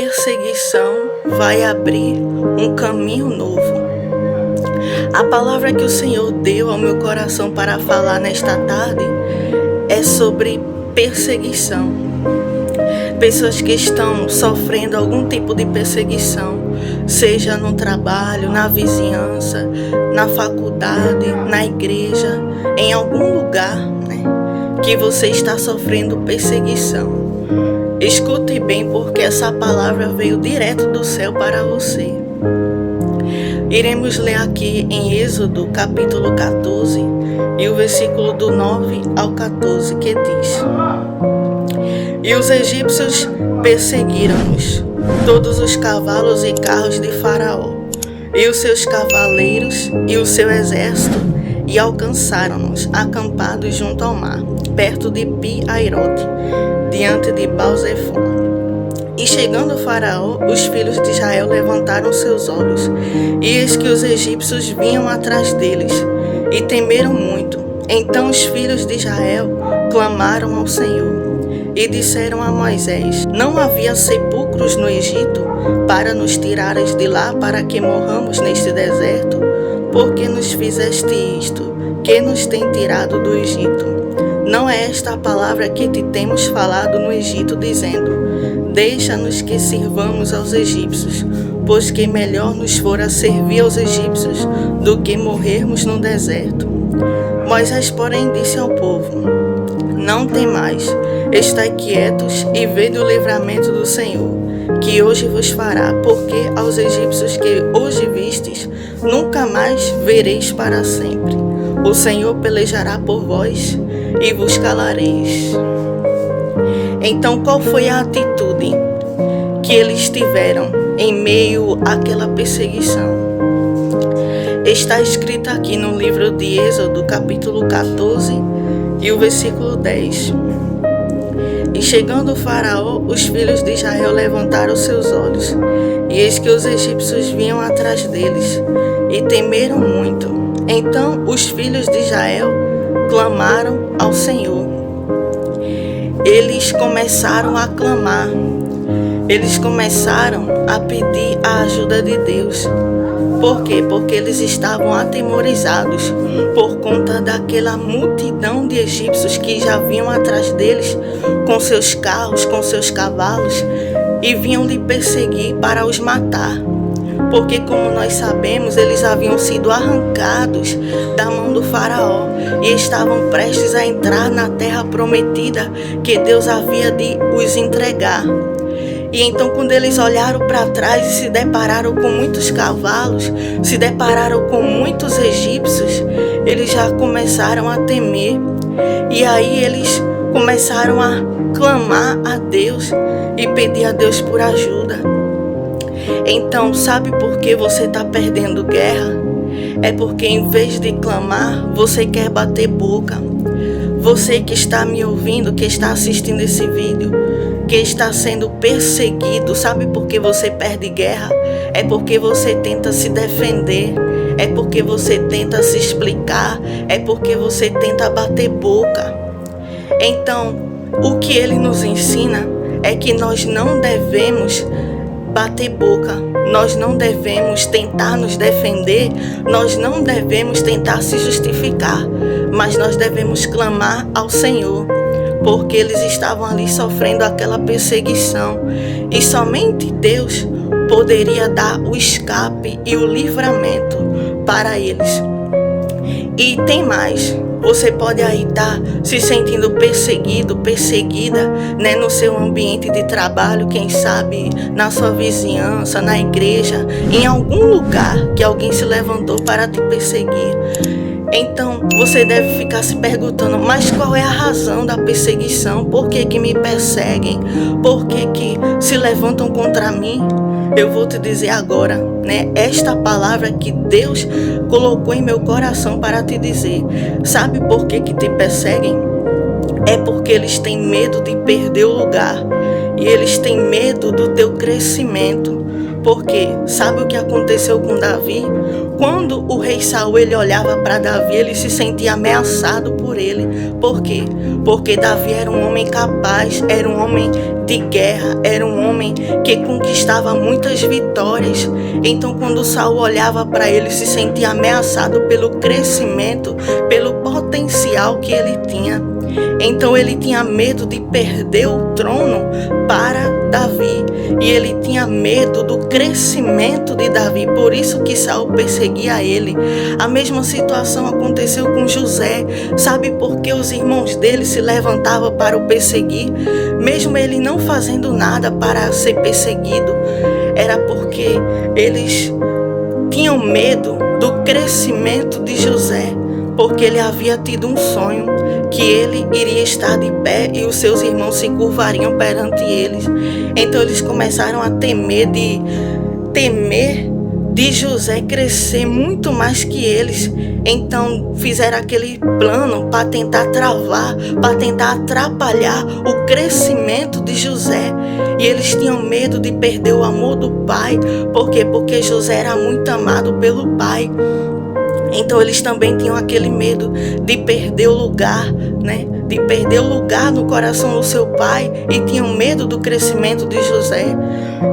perseguição vai abrir um caminho novo. A palavra que o Senhor deu ao meu coração para falar nesta tarde é sobre perseguição. Pessoas que estão sofrendo algum tipo de perseguição, seja no trabalho, na vizinhança, na faculdade, na igreja, em algum lugar, que você está sofrendo perseguição. Escute bem, porque essa palavra veio direto do céu para você. Iremos ler aqui em Êxodo capítulo 14 e o versículo do 9 ao 14, que diz: E os egípcios perseguiram-nos, todos os cavalos e carros de Faraó, e os seus cavaleiros e o seu exército, e alcançaram-nos acampados junto ao mar, perto de Pi-Airote, diante de Baal-Zefon. E chegando Faraó, os filhos de Israel levantaram seus olhos, e eis que os egípcios vinham atrás deles, e temeram muito. Então os filhos de Israel clamaram ao Senhor, e disseram a Moisés: Não havia sepulcros no Egito, para nos tirares de lá, para que morramos neste deserto? Por que nos fizeste isto, que nos tem tirado do Egito? Não é esta a palavra que te temos falado no Egito, dizendo: Deixa-nos que sirvamos aos egípcios, pois que melhor nos fora servir aos egípcios do que morrermos no deserto. Moisés, porém, disse ao povo: Não temais, estai quietos e vede o livramento do Senhor, que hoje vos fará, porque aos egípcios que hoje vistes, nunca mais vereis para sempre. O Senhor pelejará por vós e vos calareis. Então, qual foi a atitude que eles tiveram em meio àquela perseguição? Está escrito aqui no livro de Êxodo, capítulo 14, e o versículo 10. E chegando o Faraó, os filhos de Israel levantaram seus olhos, e eis que os egípcios vinham atrás deles, e temeram muito. Então os filhos de Israel clamaram ao Senhor. Eles começaram a clamar, eles começaram a pedir a ajuda de Deus. Por quê? Porque eles estavam atemorizados por conta daquela multidão de egípcios que já vinham atrás deles com seus carros, com seus cavalos, e vinham lhe perseguir para os matar. Porque, como nós sabemos, eles haviam sido arrancados da mão do Faraó e estavam prestes a entrar na terra prometida que Deus havia de os entregar. E então, quando eles olharam para trás e se depararam com muitos cavalos, se depararam com muitos egípcios, eles já começaram a temer. E aí eles começaram a clamar a Deus e pedir a Deus por ajuda. Então, sabe por que você está perdendo guerra? É porque em vez de clamar, você quer bater boca. Você que está me ouvindo, que está assistindo esse vídeo, que está sendo perseguido, sabe por que você perde guerra? É porque você tenta se defender, é porque você tenta se explicar, é porque você tenta bater boca. Então, o que ele nos ensina é que nós não devemos bater boca, nós não devemos tentar nos defender, nós não devemos tentar se justificar, mas nós devemos clamar ao Senhor, porque eles estavam ali sofrendo aquela perseguição e somente Deus poderia dar o escape e o livramento para eles. E tem mais. Você pode aí estar se sentindo perseguido, perseguida, no seu ambiente de trabalho, quem sabe na sua vizinhança, na igreja, em algum lugar que alguém se levantou para te perseguir. Então, você deve ficar se perguntando, mas qual é a razão da perseguição? Por que que me perseguem? Por que que se levantam contra mim? Eu vou te dizer agora, esta palavra que Deus colocou em meu coração para te dizer. Sabe por que que te perseguem? É porque eles têm medo de perder o lugar. E eles têm medo do teu crescimento. Porque sabe o que aconteceu com Davi? Quando o rei Saul ele olhava para Davi, ele se sentia ameaçado por ele. Por quê? Porque Davi era um homem capaz, era um homem de guerra, era um homem que conquistava muitas vitórias. Então, quando Saul olhava para ele, se sentia ameaçado pelo crescimento, pelo potencial que ele tinha. Então ele tinha medo de perder o trono para Davi, e ele tinha medo do crescimento de Davi, por isso que Saul perseguia ele. A mesma situação aconteceu com José. Sabe por que os irmãos dele se levantavam para o perseguir? Mesmo ele não fazendo nada para ser perseguido, era porque eles tinham medo do crescimento de José, porque ele havia tido um sonho que ele iria estar de pé e os seus irmãos se curvariam perante eles. Então eles começaram a temer de José crescer muito mais que eles. Então fizeram aquele plano para tentar travar, para tentar atrapalhar o crescimento de José. E eles tinham medo de perder o amor do pai. Por quê? Porque José era muito amado pelo pai. Então eles também tinham aquele medo de perder o lugar, de perder o lugar no coração do seu pai, e tinham medo do crescimento de José.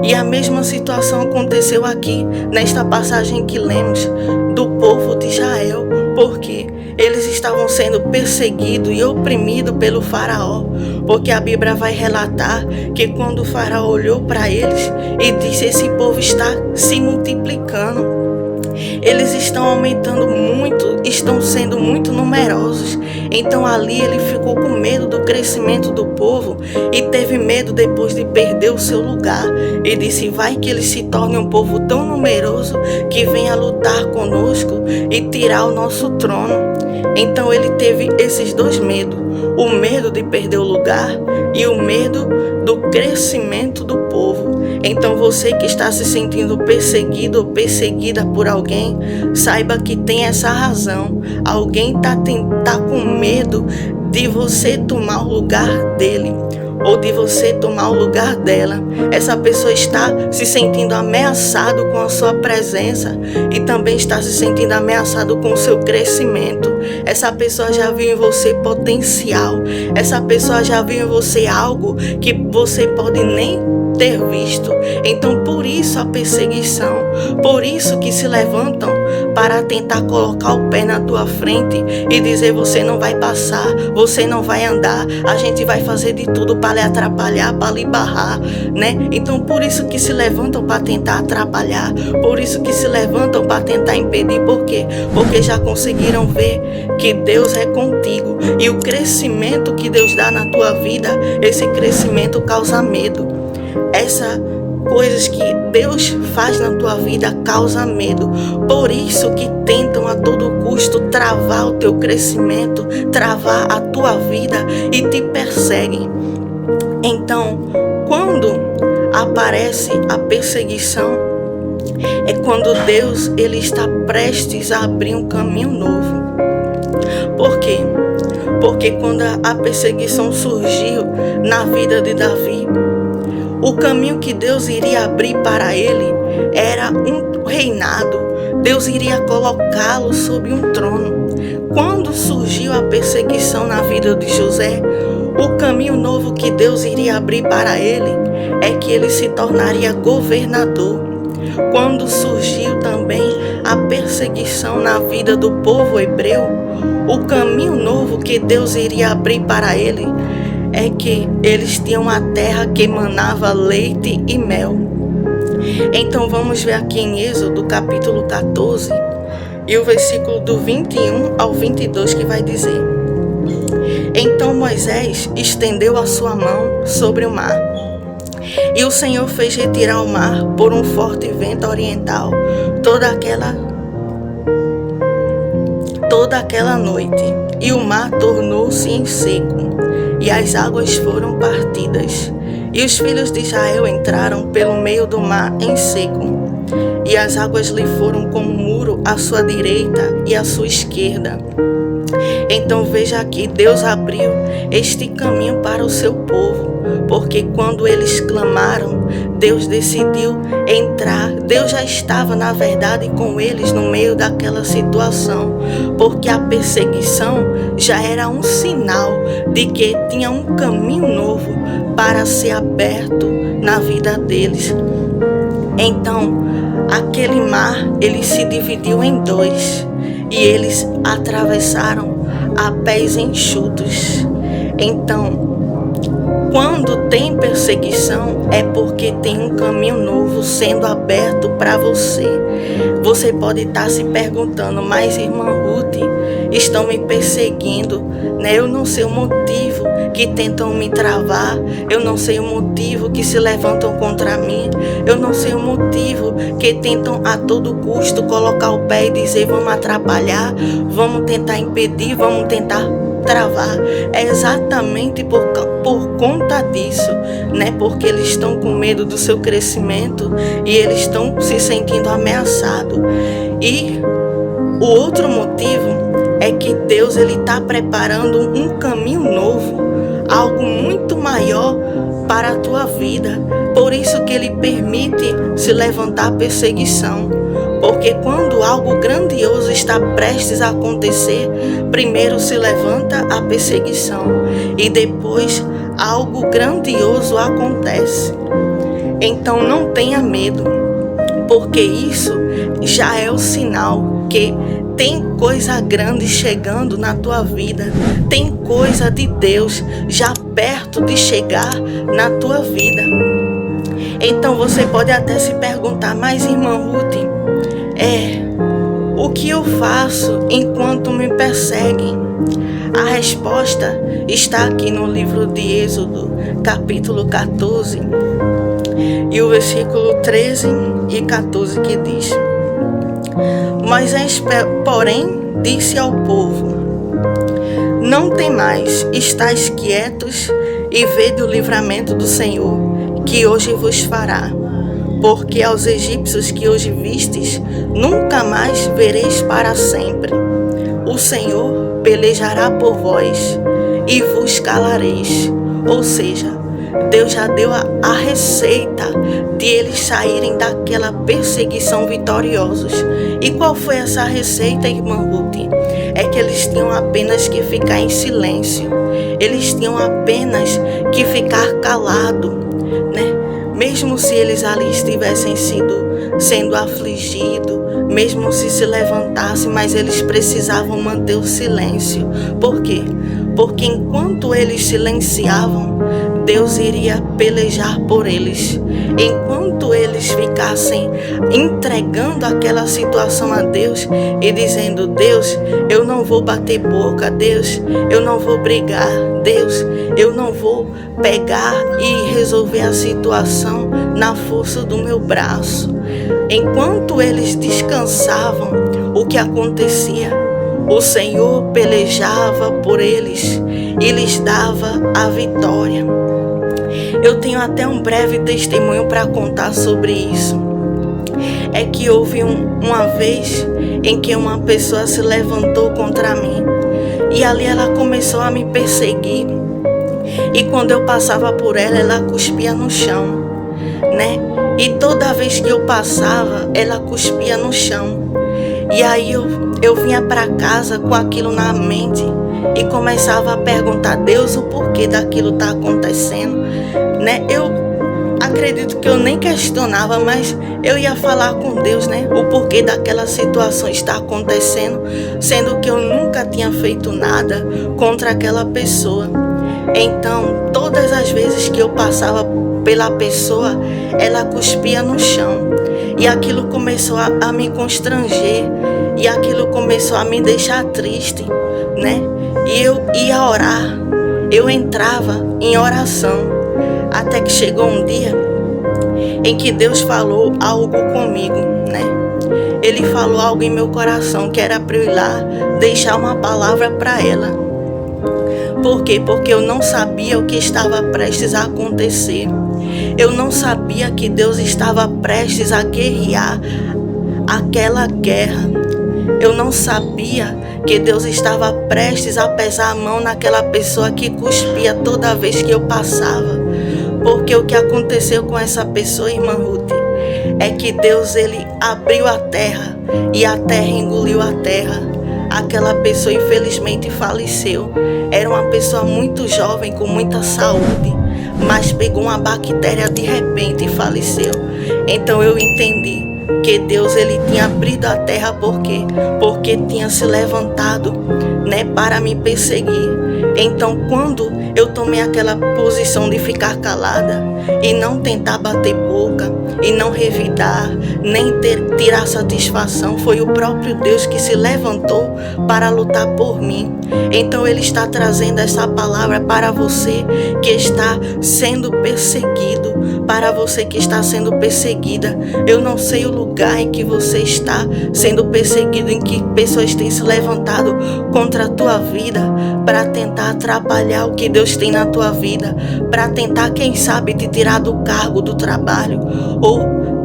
E a mesma situação aconteceu aqui, nesta passagem que lemos, do povo de Israel, porque eles estavam sendo perseguidos e oprimidos pelo faraó, porque a Bíblia vai relatar que quando o faraó olhou para eles e disse: esse povo está se multiplicando, eles estão aumentando muito, estão sendo muito numerosos. Então ali ele ficou com medo do crescimento do povo e teve medo depois de perder o seu lugar. E disse: vai que eles se tornem um povo tão numeroso que venha lutar conosco e tirar o nosso trono. Então ele teve esses dois medos: o medo de perder o lugar e o medo do crescimento do povo. Então você que está se sentindo perseguido ou perseguida por alguém, saiba que tem essa razão. Alguém tá com medo de você tomar o lugar dele, ou de você tomar o lugar dela. Essa pessoa está se sentindo ameaçado com a sua presença e também está se sentindo ameaçado com o seu crescimento. Essa pessoa já viu em você potencial. Essa pessoa já viu em você algo que você pode nem ter visto. Então por isso a perseguição, por isso que se levantam para tentar colocar o pé na tua frente e dizer: você não vai passar, você não vai andar, a gente vai fazer de tudo para lhe atrapalhar, para lhe barrar, Então por isso que se levantam para tentar atrapalhar, por isso que se levantam para tentar impedir. Por quê? Porque já conseguiram ver que Deus é contigo, e o crescimento que Deus dá na tua vida, esse crescimento causa medo. Essas coisas que Deus faz na tua vida causa medo. Por isso que tentam a todo custo travar o teu crescimento, travar a tua vida e te perseguem. Então, quando aparece a perseguição, é quando Deus ele está prestes a abrir um caminho novo. Por quê? Porque quando a perseguição surgiu na vida de Davi, o caminho que Deus iria abrir para ele era um reinado. Deus iria colocá-lo sob um trono. Quando surgiu a perseguição na vida de José, o caminho novo que Deus iria abrir para ele é que ele se tornaria governador. Quando surgiu também a perseguição na vida do povo hebreu, o caminho novo que Deus iria abrir para ele é que eles tinham a terra que emanava leite e mel. Então vamos ver aqui em Êxodo capítulo 14 e o versículo do 21 ao 22 que vai dizer: então Moisés estendeu a sua mão sobre o mar, e o Senhor fez retirar o mar por um forte vento oriental toda aquela noite, e o mar tornou-se em seco, e as águas foram partidas, e os filhos de Israel entraram pelo meio do mar em seco, e as águas lhe foram como um muro à sua direita e à sua esquerda. Então veja aqui, Deus abriu este caminho para o seu povo, porque quando eles clamaram, Deus decidiu entrar. Deus já estava, na verdade, com eles no meio daquela situação, porque a perseguição já era um sinal de que tinha um caminho novo para ser aberto na vida deles. Então, aquele mar, ele se dividiu em dois e eles atravessaram a pés enxutos. Então, quando tem perseguição, é porque tem um caminho novo sendo aberto para você. Você pode estar se perguntando, mas irmã Ruth, estão me perseguindo, né? Eu não sei o motivo que tentam me travar, eu não sei o motivo que se levantam contra mim, eu não sei o motivo que tentam a todo custo colocar o pé e dizer vamos atrapalhar, vamos tentar impedir, vamos tentar travar. É exatamente por conta disso, né? Porque eles estão com medo do seu crescimento e eles estão se sentindo ameaçados. E o outro motivo é que Deus ele está preparando um caminho novo, algo muito maior para a tua vida. Por isso que ele permite se levantar perseguição. Porque quando algo grandioso está prestes a acontecer, primeiro se levanta a perseguição e depois algo grandioso acontece. Então não tenha medo, porque isso já é o sinal que tem coisa grande chegando na tua vida, tem coisa de Deus já perto de chegar na tua vida. Então você pode até se perguntar, mas irmã Ruth, o que eu faço enquanto me perseguem? A resposta está aqui no livro de Êxodo, capítulo 14, e o versículo 13 e 14 que diz: Moisés, porém, disse ao povo: Não temais, estais quietos e vede o livramento do Senhor, que hoje vos fará. Porque aos egípcios que hoje vistes, nunca mais vereis para sempre. O Senhor pelejará por vós e vos calareis. Ou seja, Deus já deu a receita de eles saírem daquela perseguição vitoriosos. E qual foi essa receita, irmã Ruth? É que eles tinham apenas que ficar em silêncio. Eles tinham apenas que ficar calado, né? Mesmo se eles ali estivessem sendo afligidos, mesmo se levantassem, mas eles precisavam manter o silêncio. Por quê? Porque enquanto eles silenciavam, Deus iria pelejar por eles. Enquanto eles ficassem entregando aquela situação a Deus e dizendo: Deus, eu não vou bater boca, Deus, eu não vou brigar, Deus, eu não vou pegar e resolver a situação na força do meu braço. Enquanto eles descansavam, o que acontecia? O Senhor pelejava por eles e lhes dava a vitória. Eu tenho até um breve testemunho para contar sobre isso. É que houve uma vez em que uma pessoa se levantou contra mim e ali ela começou a me perseguir. E quando eu passava por ela, ela cuspia no chão, né? E toda vez que eu passava, ela cuspia no chão. E aí eu vinha para casa com aquilo na mente e começava a perguntar a Deus o porquê daquilo tá acontecendo, né? Eu acredito que eu nem questionava, mas eu ia falar com Deus, né? O porquê daquela situação está acontecendo, sendo que eu nunca tinha feito nada contra aquela pessoa. Então, todas as vezes que eu passava pela pessoa, ela cuspia no chão. E aquilo começou a me constranger. E aquilo começou a me deixar triste, né? E eu ia orar. Eu entrava em oração. Até que chegou um dia em que Deus falou algo comigo, né? Ele falou algo em meu coração, que era para eu ir lá deixar uma palavra para ela. Por quê? Porque eu não sabia o que estava prestes a acontecer. Eu não sabia que Deus estava prestes a guerrear aquela guerra. Eu não sabia que Deus estava prestes a pesar a mão naquela pessoa que cuspia toda vez que eu passava. Porque o que aconteceu com essa pessoa, irmã Ruth, é que Deus ele abriu a terra e a terra engoliu a terra. aquela pessoa infelizmente faleceu. Era uma pessoa muito jovem, com muita saúde, mas pegou uma bactéria de repente e faleceu. Então eu entendi que Deus ele tinha abrido a terra porque tinha se levantado, para me perseguir. Então quando eu tomei aquela posição de ficar calada e não tentar bater boca e não revidar, nem tirar satisfação, foi o próprio Deus que se levantou para lutar por mim. Então ele está trazendo essa palavra para você que está sendo perseguido, para você que está sendo perseguida. Eu não sei o lugar em que você está sendo perseguido, em que pessoas têm se levantado contra a tua vida para tentar atrapalhar o que Deus tem na tua vida, para tentar, quem sabe, te tirar do cargo do trabalho, ou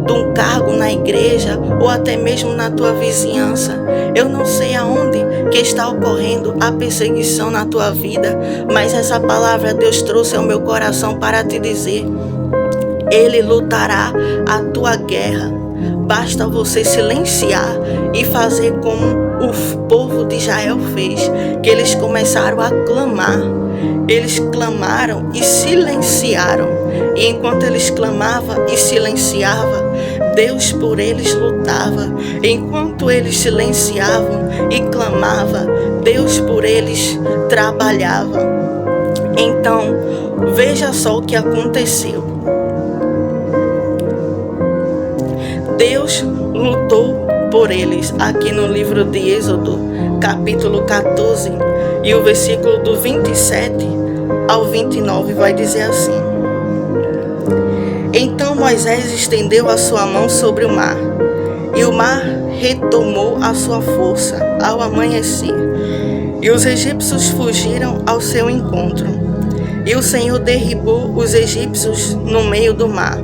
de um cargo na igreja, ou até mesmo na tua vizinhança. Eu não sei aonde que está ocorrendo a perseguição na tua vida, mas essa palavra Deus trouxe ao meu coração para te dizer: Ele lutará a tua guerra. Basta você silenciar e fazer como o povo de Israel fez, que eles começaram a clamar. Eles clamaram e silenciaram. E enquanto eles clamavam e silenciavam, Deus por eles lutava. Enquanto eles silenciavam e clamavam, Deus por eles trabalhava. Então, veja só o que aconteceu. Deus lutou por eles. Aqui no livro de Êxodo, capítulo 14, e o versículo do 27 ao 29 vai dizer assim: Então Moisés estendeu a sua mão sobre o mar, e o mar retomou a sua força ao amanhecer, e os egípcios fugiram ao seu encontro. E o Senhor derribou os egípcios no meio do mar,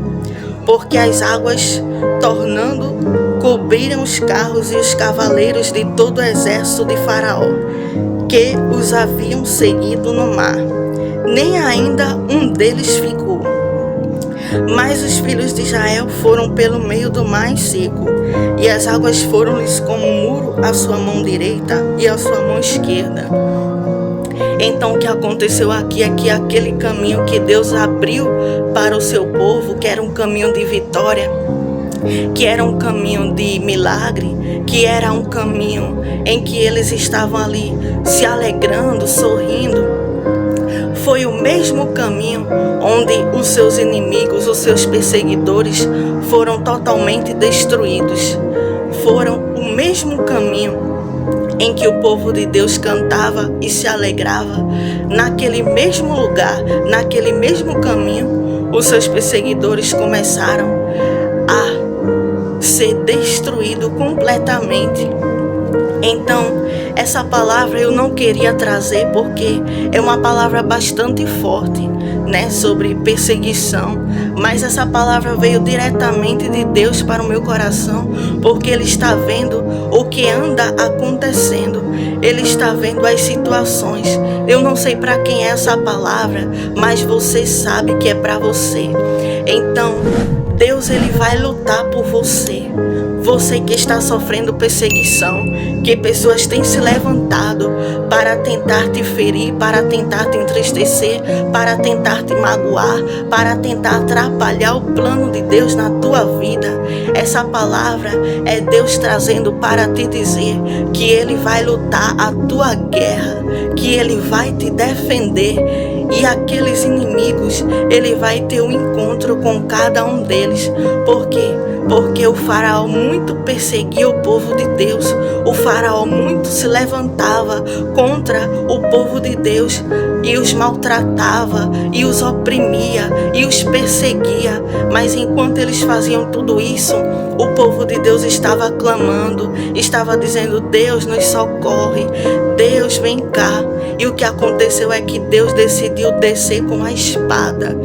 porque as águas, tornando, cobriram os carros e os cavaleiros de todo o exército de Faraó, que os haviam seguido no mar. Nem ainda um deles ficou. Mas os filhos de Israel foram pelo meio do mar em seco, e as águas foram-lhes como um muro à sua mão direita e à sua mão esquerda. Então o que aconteceu aqui é que aquele caminho que Deus abriu para o seu povo, que era um caminho de vitória, que era um caminho de milagre, que era um caminho em que eles estavam ali se alegrando, sorrindo, foi o mesmo caminho onde os seus inimigos, os seus perseguidores foram totalmente destruídos. Foram o mesmo caminho em que o povo de Deus cantava e se alegrava. Naquele mesmo lugar, naquele mesmo caminho, os seus perseguidores começaram a ser destruídos completamente. Então, essa palavra eu não queria trazer porque é uma palavra bastante forte, sobre perseguição. Mas essa palavra veio diretamente de Deus para o meu coração, porque Ele está vendo o que anda acontecendo. Ele está vendo as situações. Eu não sei para quem é essa palavra, mas você sabe que é para você. Então, Deus ele vai lutar por você. Você que está sofrendo perseguição, que pessoas têm se levantado para tentar te ferir, para tentar te entristecer, para tentar te magoar, para tentar atrapalhar o plano de Deus na tua vida. Essa palavra é Deus trazendo para te dizer que Ele vai lutar a tua guerra, que Ele vai te defender. E aqueles inimigos, Ele vai ter um encontro com cada um deles. Por quê? Porque o faraó muito perseguia o povo de Deus. O faraó muito se levantava contra o povo de Deus e os maltratava, e os oprimia, e os perseguia. Mas enquanto eles faziam tudo isso, o povo de Deus estava clamando, estava dizendo: Deus nos socorre, Deus vem cá. E o que aconteceu é que Deus decidiu descer com a espada.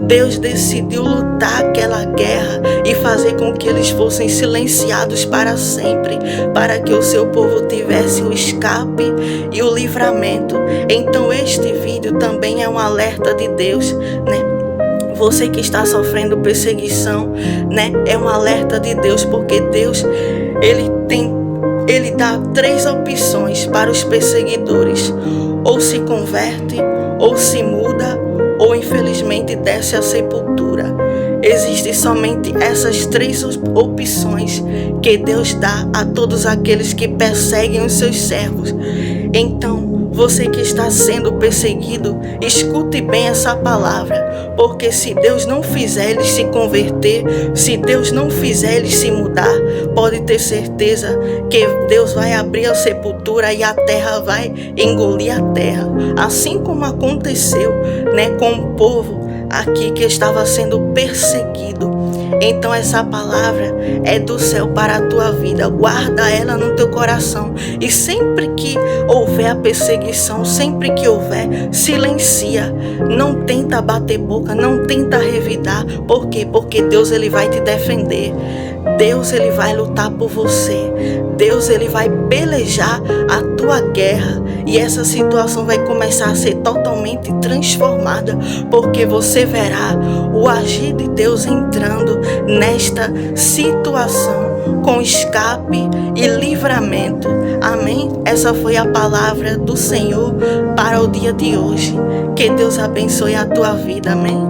Deus decidiu lutar aquela guerra e fazer com que eles fossem silenciados para sempre, para que o seu povo tivesse o escape e o livramento. Então este vídeo também é um alerta de Deus, Você que está sofrendo perseguição, é um alerta de Deus, porque Deus, Ele tem ele dá 3 opções para os perseguidores: ou se converte, ou se muda, ou infelizmente desce à sepultura. Existem somente essas 3 opções que Deus dá a todos aqueles que perseguem os seus servos. Então, você que está sendo perseguido, escute bem essa palavra, porque se Deus não fizer eles se converter, se Deus não fizer eles se mudar, pode ter certeza que Deus vai abrir a sepultura e a terra vai engolir a terra, assim como aconteceu, com o povo aqui que estava sendo perseguido. Então essa palavra é do céu para a tua vida. Guarda ela no teu coração. E sempre que houver a perseguição, sempre que houver, silencia. Não tenta bater boca, não tenta revidar. Por quê? Porque Deus ele vai te defender. Deus ele vai lutar por você. Deus ele vai pelejar a tua guerra. E essa situação vai começar a ser totalmente transformada, porque você verá o agir de Deus entrando nesta situação com escape e livramento. Amém? Essa foi a palavra do Senhor para o dia de hoje. Que Deus abençoe a tua vida. Amém?